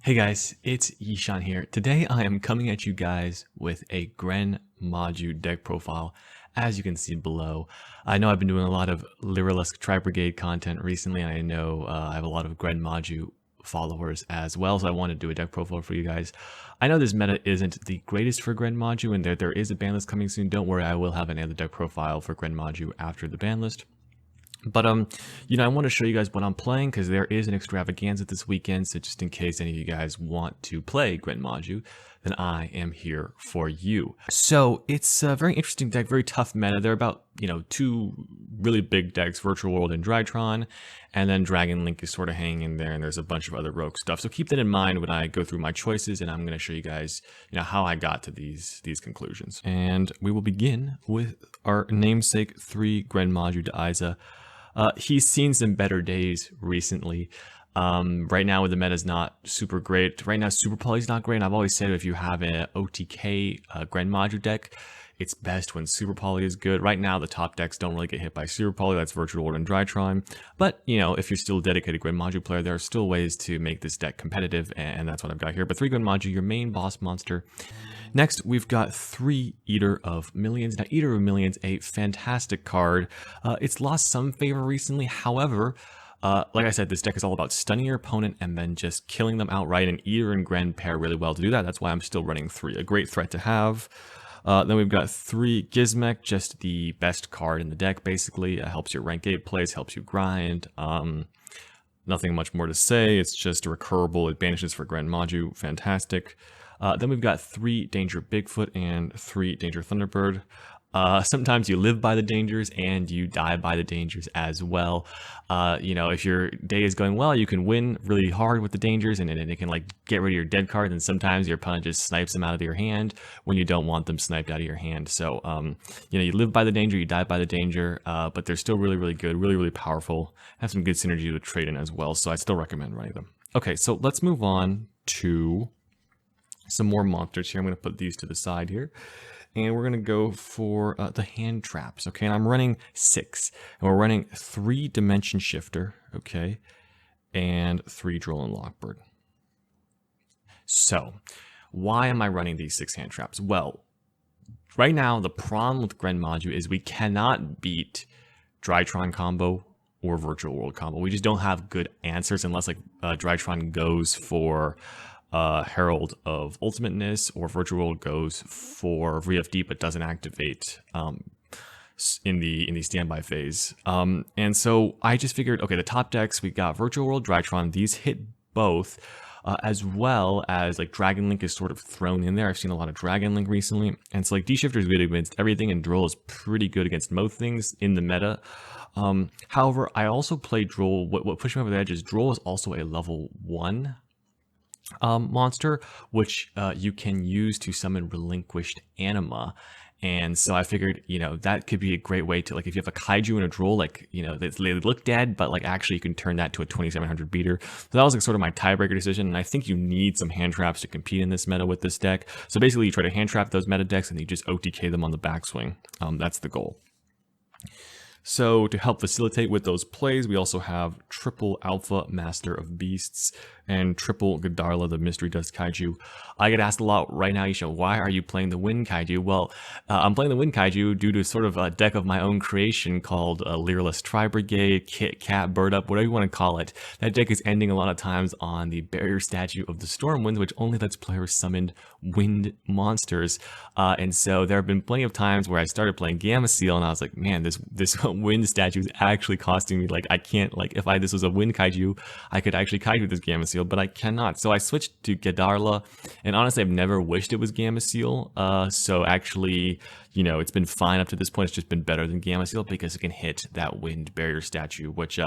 Hey guys, it's Yishan here. Today I am coming at you guys with a Gren Maju deck profile, as you can see below. I know I've been doing a lot of Lyrilusc Tri-Brigade content recently, and I know I have a lot of Gren Maju followers as well, so I want to do a deck profile for you guys. I know this meta isn't the greatest for Gren Maju, and there is a ban list coming soon. Don't worry, I will have another deck profile for Gren Maju after the ban list. But, I want to show you guys what I'm playing because there is an extravaganza this weekend. So just in case any of you guys want to play Gren Maju, then I am here for you. So it's a very interesting deck, very tough meta. There are about, two really big decks, Virtual World and Drytron, and then Dragon Link is sort of hanging in there, and there's a bunch of other rogue stuff. So keep that in mind when I go through my choices, and I'm going to show you guys, how I got to these conclusions. And we will begin with our namesake 3 Gren Maju to Isa. He's seen some better days recently. Right now, the meta's not super great. Right now, Super Poly's not great. And I've always said if you have an OTK Gren Maju deck, it's best when Super Poly is good. Right now, the top decks don't really get hit by Super Poly. That's Virtual World and Drytron. But, if you're still a dedicated Gren Maju player, there are still ways to make this deck competitive, and that's what I've got here. But 3 Gren Maju, your main boss monster. Next, we've got 3 Eater of Millions. Now, Eater of Millions, a fantastic card. It's lost some favor recently. However, like I said, this deck is all about stunning your opponent and then just killing them outright. And Eater and Gren pair really well to do that. That's why I'm still running 3. A great threat to have. Then we've got 3 Gizmek, just the best card in the deck, basically. It helps your rank 8 plays, helps you grind. Nothing much more to say. It's just a recurable. It banishes for Gren Maju. Fantastic. Then we've got 3 Danger Bigfoot and 3 Danger Thunderbird. Sometimes you live by the dangers and you die by the dangers as well. If your day is going well, you can win really hard with the dangers and it can get rid of your dead card. And sometimes your opponent just snipes them out of your hand when you don't want them sniped out of your hand. So, you live by the danger, you die by the danger, but they're still really, really good, really, really powerful. Have some good synergy with Trade-in as well. So I still recommend running them. Okay, so let's move on to some more monsters here. I'm going to put these to the side here. And we're going to go for the hand traps, okay? And I'm running 6. And we're running 3 Dimension Shifter, okay? And 3 Droll and Lockbird. So, why am I running these 6 hand traps? Well, right now, the problem with Gren Maju is we cannot beat Drytron combo or Virtual World combo. We just don't have good answers unless Drytron goes for Herald of Ultimateness, or Virtual World goes for VFD but doesn't activate in the standby phase. And so I just figured, okay, the top decks, we got Virtual World, Drytron, these hit both, as well as Dragon Link is sort of thrown in there. I've seen a lot of Dragon Link recently, and so D-Shifter is good against everything, and Droll is pretty good against most things in the meta. However, I also play Droll. What pushed me over the edge is Droll is also a level 1 monster, which you can use to summon Relinquished Anima. And so I figured, that could be a great way to, if you have a Kaiju and a Droll, they look dead, but actually you can turn that to a 2700 beater. So that was sort of my tiebreaker decision, and I think you need some hand traps to compete in this meta with this deck. So basically you try to hand trap those meta decks and you just OTK them on the backswing. That's the goal. So to help facilitate with those plays, we also have triple Alpha Master of Beasts and triple Godarla, the Mystery Dust Kaiju. I get asked a lot right now, Yishan, why are you playing the Wind Kaiju? Well, I'm playing the Wind Kaiju due to sort of a deck of my own creation called Lyrilusc Tri-Brigade, Kit, Cat, Bird Up, whatever you want to call it. That deck is ending a lot of times on the Barrier Statue of the Stormwind, which only lets players summon wind monsters. And so there have been plenty of times where I started playing Gamma Seal and I was like, man, this wind statue is actually costing me, I can't, if this was a Wind Kaiju, I could actually Kaiju this Gamma Seal, but I cannot. So I switched to Godarla, and honestly, I've never wished it was Gamma Seal. So actually, it's been fine up to this point. It's just been better than Gamma Seal because it can hit that wind barrier statue, which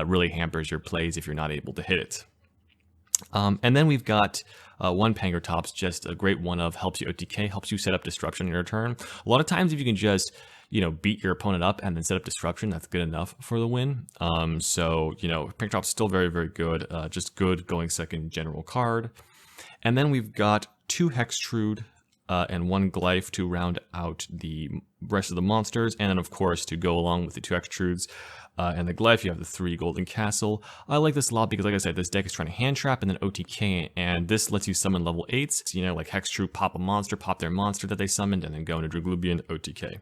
really hampers your plays if you're not able to hit it. And then we've got 1 Pangertops, just a great one of helps you OTK, helps you set up disruption in your turn. A lot of times if you can just beat your opponent up and then set up disruption, that's good enough for the win. So Pangertops still very, very good, just good going second general card. And then we've got 2 Hextrude and 1 Glyph to round out the rest of the monsters, and then of course to go along with the 2 Hextrudes, And the Glyph, you have the 3 Golden Castle. I like this a lot because, like I said, this deck is trying to hand trap and then OTK, and this lets you summon level 8s, you know, like Hex Troop, pop a monster, pop their monster that they summoned, and then go into Draglubian OTK.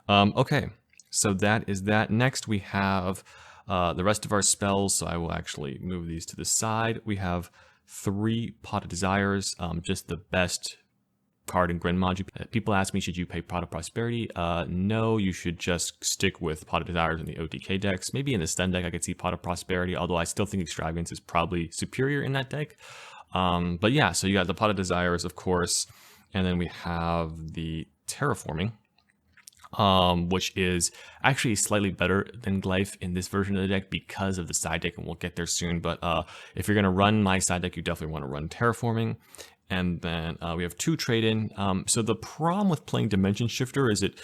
Okay, so that is that. Next, we have the rest of our spells, so I will actually move these to the side. We have 3 Pot of Desires, just the best card in Gren Maju. People ask me, should you play Pot of Prosperity? No, you should just stick with Pot of Desires in the OTK decks. Maybe in the Stun deck I could see Pot of Prosperity, although I still think Extravagance is probably superior in that deck. But yeah, so you got the Pot of Desires, of course, and then we have the Terraforming, which is actually slightly better than Glyph in this version of the deck because of the side deck, and we'll get there soon. But if you're going to run my side deck, you definitely want to run Terraforming. And then we have 2 trade-in. So the problem with playing Dimension Shifter is it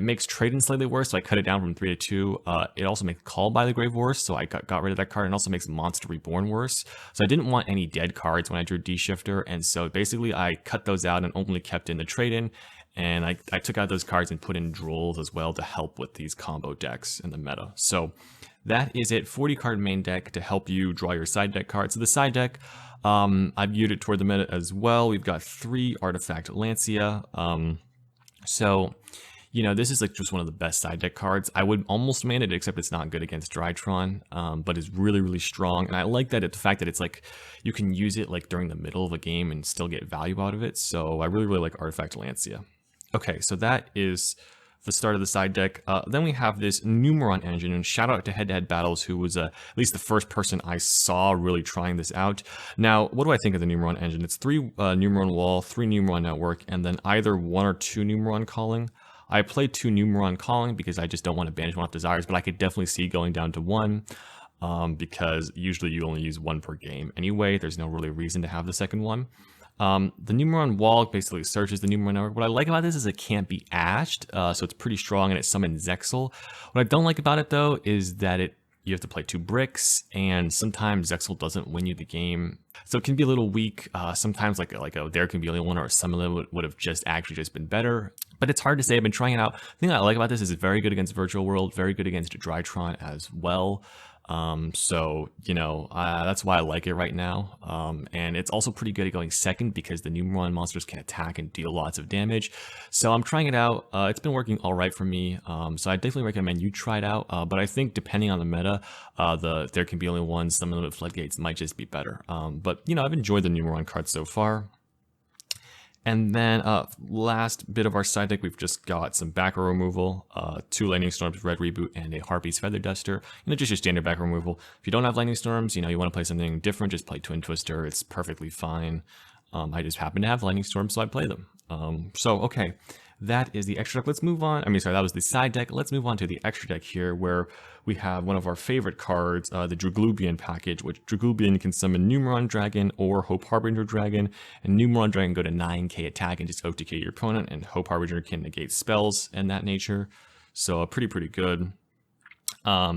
makes trade-in slightly worse, so I cut it down from 3 to 2. It also makes Call by the Grave worse, so I got rid of that card, and also makes Monster Reborn worse. So I didn't want any dead cards when I drew D-Shifter, and so basically I cut those out and only kept in the trade-in. And I took out those cards and put in Drolls as well to help with these combo decks in the meta. So that is it. 40 card main deck to help you draw your side deck cards. So the side deck, I viewed it toward the meta as well. We've got 3 Artifact Lancia. So, you know, this is like just one of the best side deck cards. I would almost man it, except it's not good against Drytron, but it's really, really strong. And I like that the fact that it's like, you can use it like during the middle of a game and still get value out of it. So I really, really like Artifact Lancia. Okay, so that is the start of the side deck. Then we have this Numeron engine, and shout out to Head to Head Battles, who was at least the first person I saw really trying this out. Now, what do I think of the Numeron engine? It's 3 Numeron Wall, 3 Numeron Network, and then either 1 or 2 Numeron Calling. I played 2 Numeron Calling because I just don't want to banish 1 off Desires, but I could definitely see going down to 1. Because usually you only use 1 per game anyway. There's no really reason to have the second one. The Numeron Wall basically searches the Numeron Network. What I like about this is it can't be ashed, so it's pretty strong, and it summons Zexal. What I don't like about it, though, is that you have to play 2 bricks, and sometimes Zexal doesn't win you the game. So it can be a little weak. Sometimes like a There Can Be Only One or a Summon would have just been better. But it's hard to say. I've been trying it out. The thing I like about this is it's very good against Virtual World, very good against Drytron as well. So, you know, that's why I like it right now. And it's also pretty good at going second because the Numeron monsters can attack and deal lots of damage. So I'm trying it out. It's been working all right for me. So I definitely recommend you try it out. But I think depending on the meta, There Can Be Only One, some of the Floodgates might just be better. But, you know, I've enjoyed the Numeron cards so far. And then last bit of our side deck, we've just got some back row removal, 2 Lightning Storms, Red Reboot, and a Harpy's Feather Duster. You know, just your standard back row removal. If you don't have Lightning Storms, you know, you want to play something different, just play Twin Twister. It's perfectly fine. I just happen to have Lightning Storms, so I play them. Okay. That is the extra deck. Let's move on. That was the side deck. Let's move on to the extra deck here, where we have one of our favorite cards, the Draglubian package, which Draglubian can summon Numeron Dragon or Hope Harbinger Dragon, and Numeron Dragon go to 9k attack and just OTK your opponent, and Hope Harbinger can negate spells and that nature. So pretty good.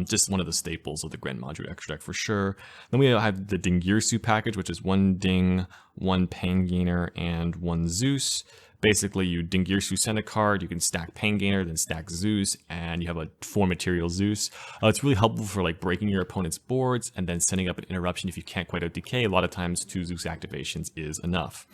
Just one of the staples of the Gren Maju extra deck for sure. Then we have the Dingirsu package, which is 1 Ding, 1 Pain Gainer, and 1 Zeus. Basically, you Dingirsu send a card, you can stack Pain Gainer, then stack Zeus, and you have a 4 material Zeus. It's really helpful for like breaking your opponent's boards and then setting up an interruption if you can't quite OTK. A lot of times 2 Zeus activations is enough.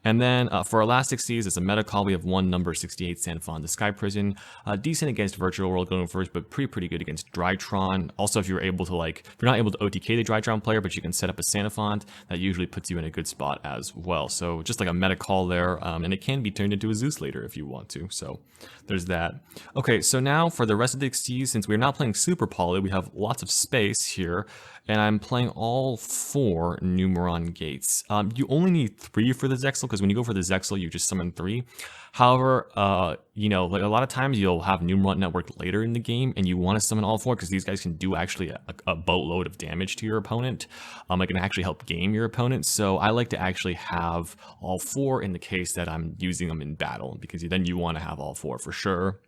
And then for our last 6 Cs, it's a meta call. We have 1 number 68 Sanfon, the Sky Prison. Decent against Virtual World going first, but pretty good against Drytron. Also, if you're able to if you're not able to OTK the Drytron player, but you can set up a Sanfon, that usually puts you in a good spot as well. So just like a meta call there, and it can be turned into a Zeus later if you want to. So there's that. Okay, so now for the rest of the Cs, since we're not playing Super Poly, we have lots of space here. And I'm playing all 4 Numeron Gates. You only need 3 for the Zexal, because when you go for the Zexal, you just summon 3. However, you know, like a lot of times you'll have Numeron Network later in the game, and you want to summon all 4, because these guys can do actually a boatload of damage to your opponent. It can actually help game your opponent. So I like to actually have all 4 in the case that I'm using them in battle, because then you want to have all 4 for sure.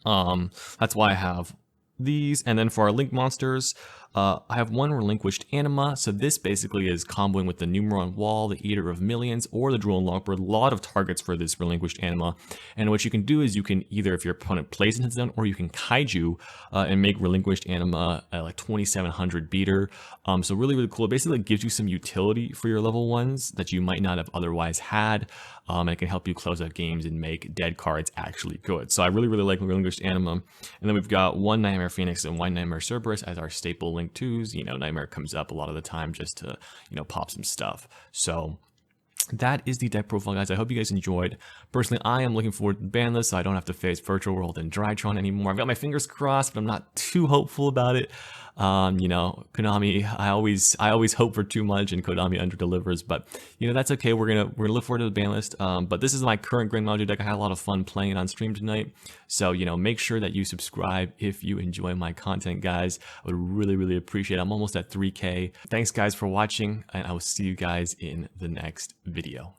That's why I have these. And then for our Link monsters, I have one relinquished anima, so this basically is comboing with the Numeron Wall, the Eater of Millions, or the Droll Longbird. A lot of targets for this relinquished anima. And what you can do is you can either, if your opponent plays into zone, or you can kaiju and make relinquished anima like 2700 beater. So really, really cool. It basically gives you some utility for your level ones that you might not have otherwise had. And it can help you close out games and make dead cards actually good. So I really, really like relinquished anima. And then we've got one Nightmare Phoenix and one Nightmare Cerberus as our staple link 2s. You know, Nightmare comes up a lot of the time just to, you know, pop some stuff. So that is the deck profile, guys. I hope you guys enjoyed. Personally, I am looking forward to the ban list so I don't have to face Virtual World and Drytron anymore. I've got my fingers crossed, but I'm not too hopeful about it. You know, Konami, I always hope for too much, and Konami underdelivers, but you know, that's okay. We're gonna look forward to the ban list. But this is my current Gren Maju deck. I had a lot of fun playing it on stream tonight. So, you know, make sure that you subscribe if you enjoy my content, guys. I would really, really appreciate it. I'm almost at 3K. Thanks, guys, for watching, and I will see you guys in the next video.